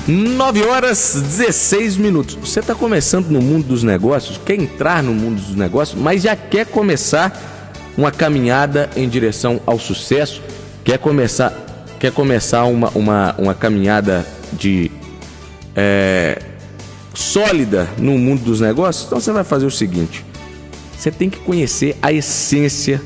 9h16. Você está começando no mundo dos negócios, quer entrar no mundo dos negócios, mas já quer começar uma caminhada em direção ao sucesso, quer começar uma caminhada sólida no mundo dos negócios. Então você vai fazer o seguinte: você tem que conhecer a essência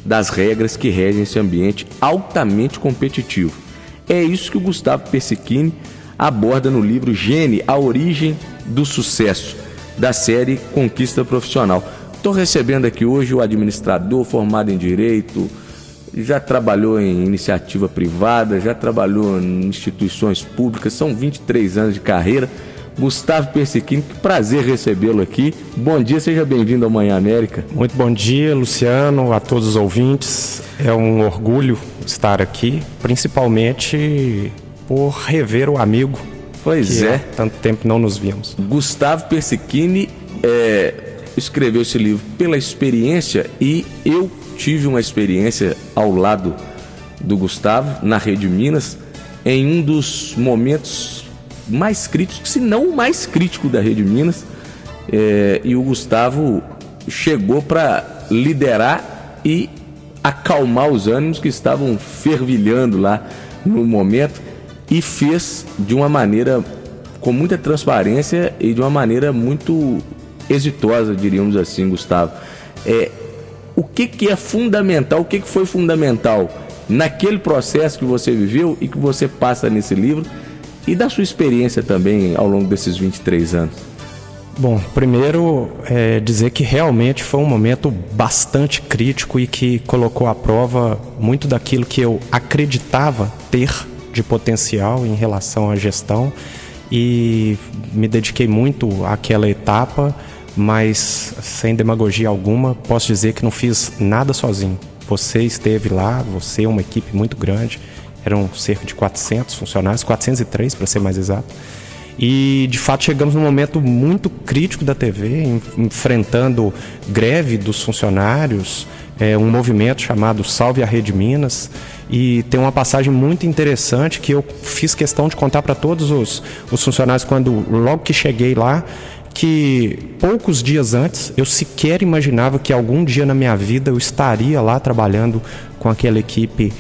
das regras que regem esse ambiente altamente competitivo. É isso que o Gustavo Persichini aborda no livro Gene, a origem do sucesso, da série Conquista Profissional. Estou recebendo aqui hoje o administrador formado em Direito, já trabalhou em iniciativa privada, já trabalhou em instituições públicas, são 23 anos de carreira. Gustavo Persichini, que prazer recebê-lo aqui. Bom dia, seja bem-vindo ao Manhã América. Muito bom dia, Luciano, a todos os ouvintes. É um orgulho estar aqui, principalmente por rever o amigo. Pois é. Há tanto tempo não nos vimos. Gustavo Persichini escreveu esse livro pela experiência, e eu tive uma experiência ao lado do Gustavo, na Rede Minas, em um dos momentos mais críticos, se não o mais crítico da Rede Minas, e o Gustavo chegou para liderar e acalmar os ânimos que estavam fervilhando lá no momento, e fez de uma maneira com muita transparência e de uma maneira muito exitosa, diríamos assim, Gustavo. O que é fundamental, o que foi fundamental naquele processo que você viveu e que você passa nesse livro, e da sua experiência também ao longo desses 23 anos? Bom, primeiro dizer que realmente foi um momento bastante crítico e que colocou à prova muito daquilo que eu acreditava ter de potencial em relação à gestão, e me dediquei muito àquela etapa, mas sem demagogia alguma, posso dizer que não fiz nada sozinho. Você esteve lá, você é uma equipe muito grande, eram cerca de 400 funcionários, 403 para ser mais exato. E de fato chegamos num momento muito crítico da TV, enfrentando greve dos funcionários, um movimento chamado Salve a Rede Minas. E tem uma passagem muito interessante que eu fiz questão de contar para todos os funcionários logo que cheguei lá, que poucos dias antes eu sequer imaginava que algum dia na minha vida eu estaria lá trabalhando com aquela equipe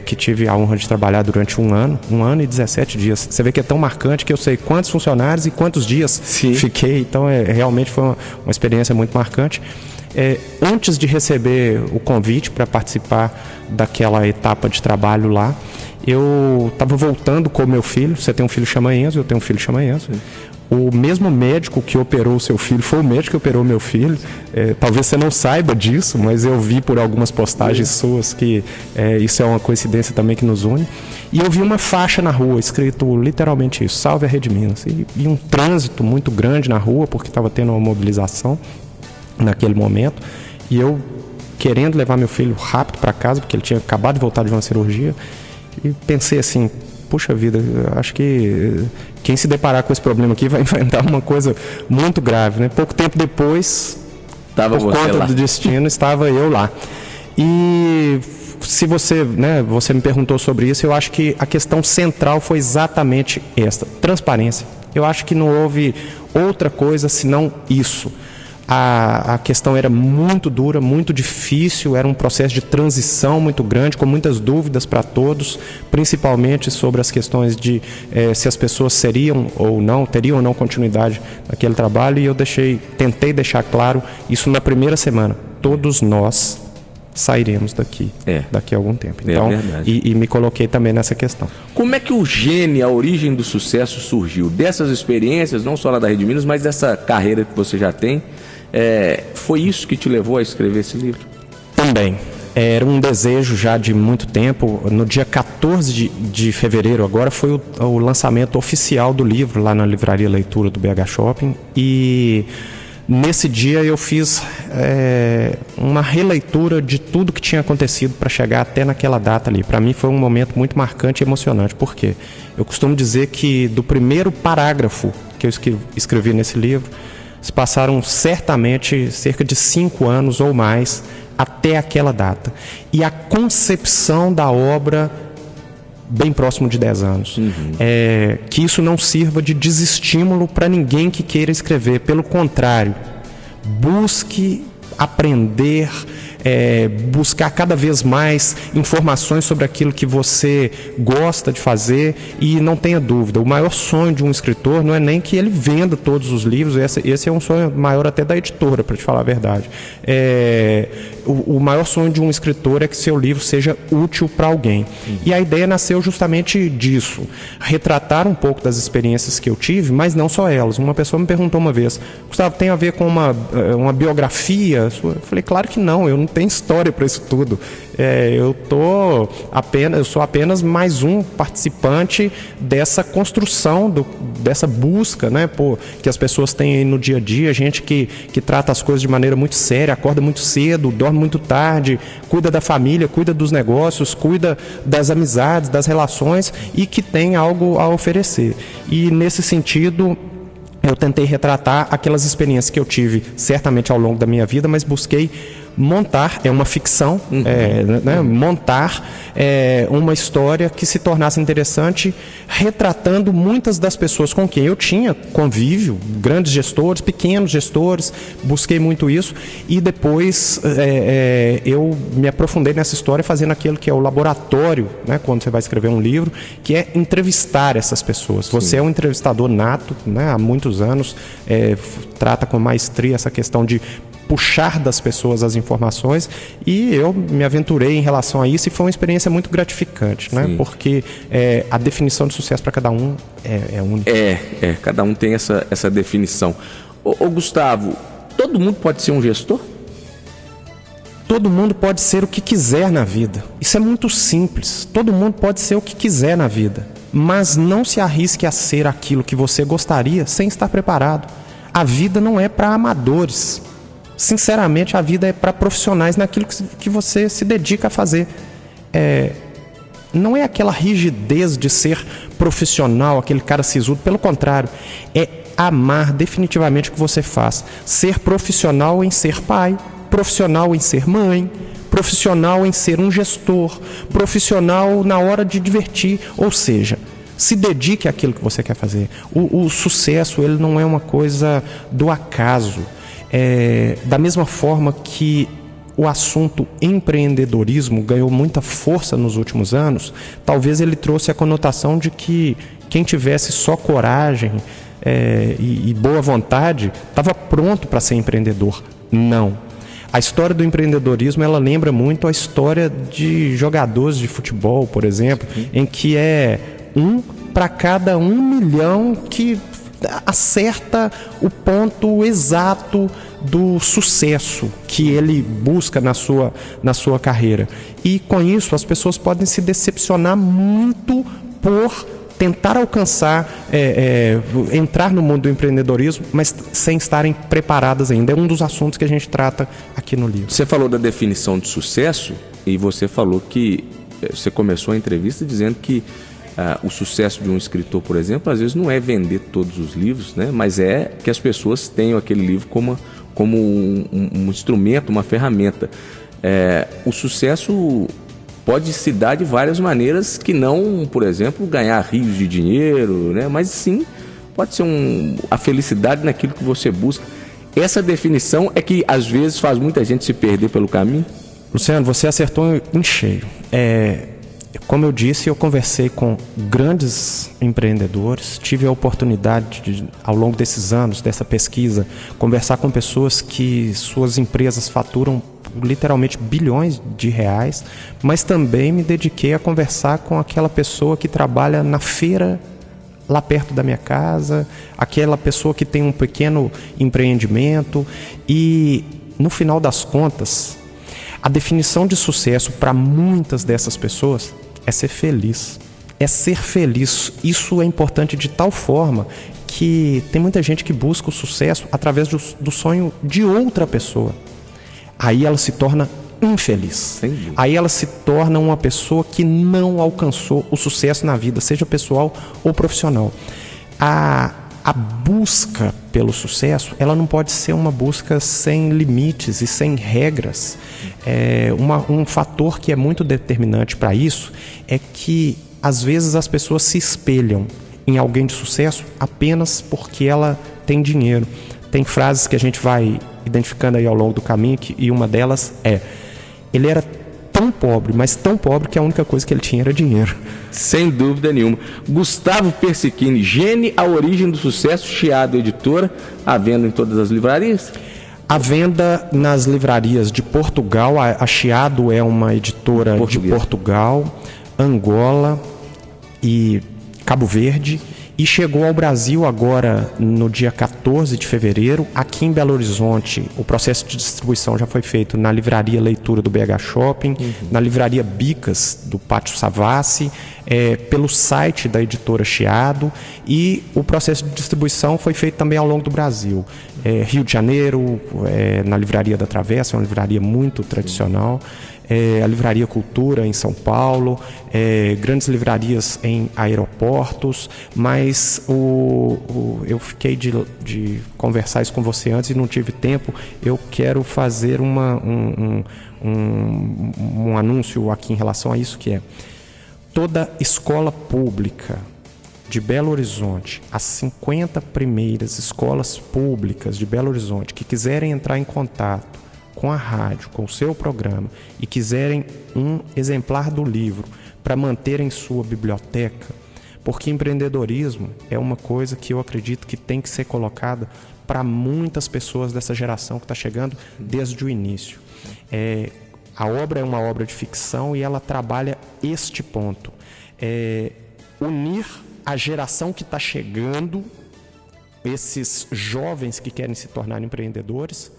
que tive a honra de trabalhar durante um ano e 17 dias. Você vê que é tão marcante que eu sei quantos funcionários e quantos dias fiquei, então realmente foi uma experiência muito marcante. Antes de receber o convite para participar daquela etapa de trabalho lá, eu estava voltando com o meu filho. Você tem um filho chama Enzo, eu tenho um filho chama Enzo. O mesmo médico que operou o seu filho foi o médico que operou meu filho. Talvez você não saiba disso, mas eu vi por algumas postagens suas que isso é uma coincidência também que nos une. E eu vi uma faixa na rua, escrito literalmente isso: Salve a Rede Minas. E um trânsito muito grande na rua, porque estava tendo uma mobilização naquele momento. E eu querendo levar meu filho rápido para casa, porque ele tinha acabado de voltar de uma cirurgia. E pensei assim: puxa vida, acho que quem se deparar com esse problema aqui vai enfrentar uma coisa muito grave, né? Pouco tempo depois, por conta do destino, estava eu lá. E se você me perguntou sobre isso, eu acho que a questão central foi exatamente esta: transparência. Eu acho que não houve outra coisa senão isso. A questão era muito dura, muito difícil, era um processo de transição muito grande, com muitas dúvidas para todos, principalmente sobre as questões de se as pessoas teriam ou não continuidade naquele trabalho, e eu tentei deixar claro isso na primeira semana: todos nós sairemos daqui a algum tempo. Então, e me coloquei também nessa questão. Como é que o Gene, a origem do sucesso, surgiu? Dessas experiências, não só lá da Rede Minas, mas dessa carreira que você já tem, foi isso que te levou a escrever esse livro? Também. Era um desejo já de muito tempo. No dia 14 de fevereiro agora foi o lançamento oficial do livro lá na Livraria Leitura do BH Shopping, e nesse dia eu fiz uma releitura de tudo que tinha acontecido para chegar até naquela data ali. Para mim foi um momento muito marcante e emocionante. Por quê? Eu costumo dizer que do primeiro parágrafo que eu escrevi nesse livro, se passaram certamente cerca de 5 anos ou mais até aquela data. E a concepção da obra bem próximo de 10 anos. Que isso não sirva de desestímulo para ninguém que queira escrever. Pelo contrário, busque aprender, buscar cada vez mais informações sobre aquilo que você gosta de fazer, e não tenha dúvida, o maior sonho de um escritor não é nem que ele venda todos os livros, esse é um sonho maior até da editora, para te falar a verdade. O maior sonho de um escritor é que seu livro seja útil para alguém. E a ideia nasceu justamente disso, retratar um pouco das experiências que eu tive, mas não só elas. Uma pessoa me perguntou uma vez: Gustavo, tem a ver com uma biografia? Eu falei, claro que não, eu não tenho história para isso tudo. Eu sou apenas mais um participante dessa construção, dessa busca, né, que as pessoas têm aí no dia a dia. Gente que trata as coisas de maneira muito séria, acorda muito cedo, dorme muito tarde, cuida da família, cuida dos negócios, cuida das amizades, das relações, e que tem algo a oferecer. E nesse sentido, eu tentei retratar aquelas experiências que eu tive, certamente ao longo da minha vida, mas busquei montar, é uma ficção, montar uma história que se tornasse interessante, retratando muitas das pessoas com quem eu tinha convívio, grandes gestores, pequenos gestores, busquei muito isso, e depois eu me aprofundei nessa história fazendo aquilo que é o laboratório, né, quando você vai escrever um livro, que é entrevistar essas pessoas. Você é um entrevistador nato, né, há muitos anos, trata com maestria essa questão de puxar das pessoas as informações, e eu me aventurei em relação a isso, e foi uma experiência muito gratificante, né? Porque a definição de sucesso para cada um é única. Cada um tem essa definição. Ô Gustavo, todo mundo pode ser um gestor? Todo mundo pode ser o que quiser na vida. Isso é muito simples. Todo mundo pode ser o que quiser na vida, mas não se arrisque a ser aquilo que você gostaria sem estar preparado. A vida não é para amadores. Sinceramente, a vida é para profissionais naquilo que você se dedica a fazer. Não é aquela rigidez de ser profissional, aquele cara sisudo. Pelo contrário, é amar definitivamente o que você faz. Ser profissional em ser pai, profissional em ser mãe, profissional em ser um gestor, profissional na hora de divertir. Ou seja, se dedique àquilo que você quer fazer. O sucesso, ele não é uma coisa do acaso. Da mesma forma que o assunto empreendedorismo ganhou muita força nos últimos anos, talvez ele trouxe a conotação de que quem tivesse só coragem e boa vontade estava pronto para ser empreendedor. Não. A história do empreendedorismo, ela lembra muito a história de jogadores de futebol, por exemplo, em que é 1 para cada 1 milhão que acerta o ponto exato do sucesso que ele busca na sua carreira. E com isso as pessoas podem se decepcionar muito por tentar alcançar, entrar no mundo do empreendedorismo, mas sem estarem preparadas ainda. É um dos assuntos que a gente trata aqui no livro. Você falou da definição de sucesso, e você falou que você começou a entrevista dizendo que o sucesso de um escritor, por exemplo, às vezes não é vender todos os livros, né? Mas é que as pessoas tenham aquele livro como um instrumento, uma ferramenta. O sucesso pode se dar de várias maneiras, que não, por exemplo, ganhar rios de dinheiro, né? Mas sim, pode ser a felicidade naquilo que você busca. Essa definição é que às vezes faz muita gente se perder pelo caminho. Luciano, você acertou em cheio. Como eu disse, eu conversei com grandes empreendedores, tive a oportunidade de, ao longo desses anos, dessa pesquisa, conversar com pessoas que suas empresas faturam literalmente bilhões de reais, mas também me dediquei a conversar com aquela pessoa que trabalha na feira lá perto da minha casa, aquela pessoa que tem um pequeno empreendimento, e no final das contas, a definição de sucesso para muitas dessas pessoas é ser feliz. É ser feliz. Isso é importante de tal forma que tem muita gente que busca o sucesso através do sonho de outra pessoa. Aí ela se torna infeliz. Aí ela se torna uma pessoa que não alcançou o sucesso na vida, seja pessoal ou profissional. A busca pelo sucesso, ela não pode ser uma busca sem limites e sem regras. Um fator que é muito determinante para isso é que às vezes as pessoas se espelham em alguém de sucesso apenas porque ela tem dinheiro. Tem frases que a gente vai identificando aí ao longo do caminho, e uma delas é: ele era tão pobre, mas tão pobre que a única coisa que ele tinha era dinheiro. Sem dúvida nenhuma. Gustavo Persichini, Gene, a origem do sucesso, Chiado Editora, à venda em todas as livrarias? À venda nas livrarias de Portugal. A Chiado é uma editora de Portugal, Angola e Cabo Verde, e chegou ao Brasil agora no dia 14 de fevereiro. Aqui em Belo Horizonte, o processo de distribuição já foi feito na Livraria Leitura do BH Shopping, na Livraria Bicas do Pátio Savassi, pelo site da editora Chiado, e o processo de distribuição foi feito também ao longo do Brasil. Rio de Janeiro, na Livraria da Travessa, é uma livraria muito tradicional. A Livraria Cultura em São Paulo, grandes livrarias em aeroportos, mas eu fiquei de conversar isso com você antes e não tive tempo. Eu quero fazer um anúncio aqui em relação a isso, que é: toda escola pública de Belo Horizonte, as 50 primeiras escolas públicas de Belo Horizonte que quiserem entrar em contato com a rádio, com o seu programa, e quiserem um exemplar do livro para manter em sua biblioteca, porque empreendedorismo é uma coisa que eu acredito que tem que ser colocada para muitas pessoas dessa geração que está chegando desde o início. A obra é uma obra de ficção e ela trabalha este ponto: unir a geração que está chegando, esses jovens que querem se tornar empreendedores,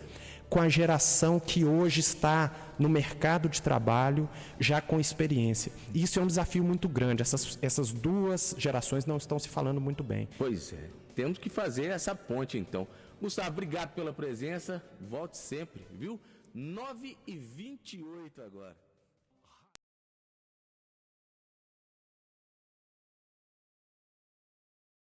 com a geração que hoje está no mercado de trabalho já com experiência. E isso é um desafio muito grande. Essas duas gerações não estão se falando muito bem. Pois é, temos que fazer essa ponte então. Gustavo, obrigado pela presença, volte sempre, viu? 9h28 agora.